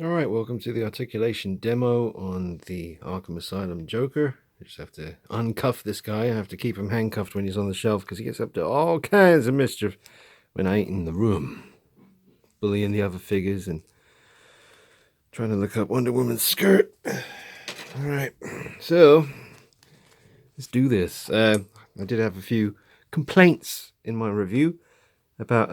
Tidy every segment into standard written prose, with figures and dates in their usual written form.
Alright, welcome to the articulation demo on the Arkham Asylum Joker. I just have to uncuff this guy. I have to keep him handcuffed when he's on the shelf because he gets up to all kinds of mischief when I ain't in the room. Bullying the other figures and trying to look up Wonder Woman's skirt. Alright, so let's do this. I did have a few complaints in my review about,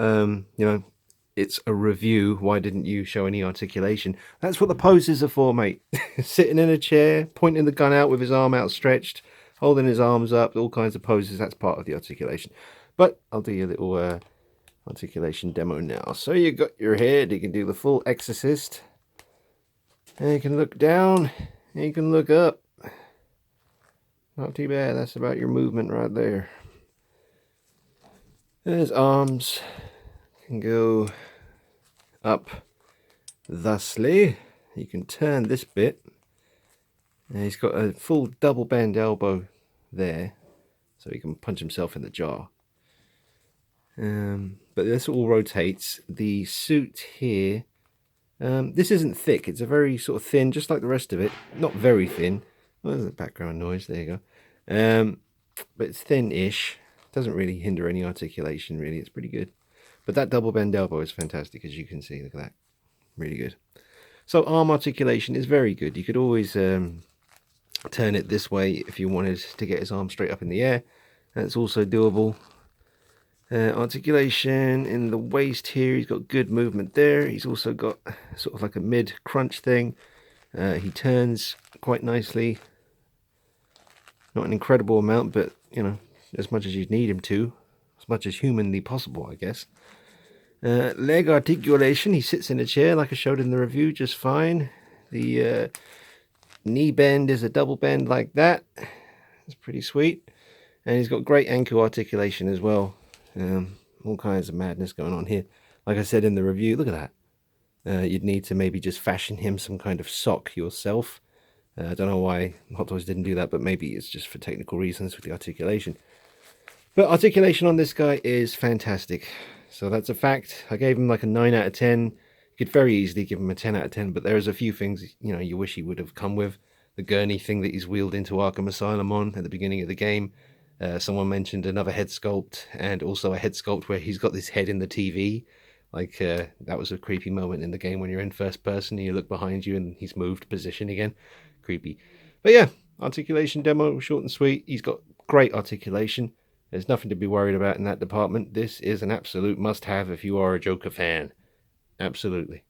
it's a review. Why didn't you show any articulation? That's what the poses are for, mate. Sitting in a chair, pointing the gun out with his arm outstretched, holding his arms up, all kinds of poses. That's part of the articulation. But I'll do your little articulation demo now. So you got your head. You can do the full exorcist. And you can look down. And you can look up. Not too bad. That's about your movement right there. And his arms can go up thusly. You can turn this bit, and he's got a full double bend elbow there, so he can punch himself in the jaw. But this all rotates. The suit here, this isn't thick. It's a very sort of thin, just like the rest of it. Not very thin. Well, there's a background noise. There you go. But it's thin-ish. Doesn't really hinder any articulation, really. It's pretty good. But that double bend elbow is fantastic, as you can see. Look at that. Really good. So arm articulation is very good. You could always turn it this way if you wanted to get his arm straight up in the air. That's also doable. Articulation in the waist here. He's got good movement there. He's also got sort of like a mid-crunch thing. He turns quite nicely. Not an incredible amount, but, as much as you'd need him to. As much as humanly possible, I guess. Leg articulation, he sits in a chair like I showed in the review just fine. The knee bend is a double bend like that. It's pretty sweet. And he's got great ankle articulation as well. All kinds of madness going on here. Like I said in the review, look at that. You'd need to maybe just fashion him some kind of sock yourself. I don't know why Hot Toys didn't do that, but maybe it's just for technical reasons with the articulation. But articulation on this guy is fantastic. So that's a fact. I gave him like a 9 out of 10. You could very easily give him a 10 out of 10, but there's a few things, you wish he would have come with. The gurney thing that he's wheeled into Arkham Asylum on at the beginning of the game. Someone mentioned another head sculpt, and also a head sculpt where he's got this head in the TV. Like, that was a creepy moment in the game when you're in first person and you look behind you and he's moved position again. Creepy. But yeah, articulation demo, short and sweet. He's got great articulation. There's nothing to be worried about in that department. This is an absolute must-have if you are a Joker fan. Absolutely.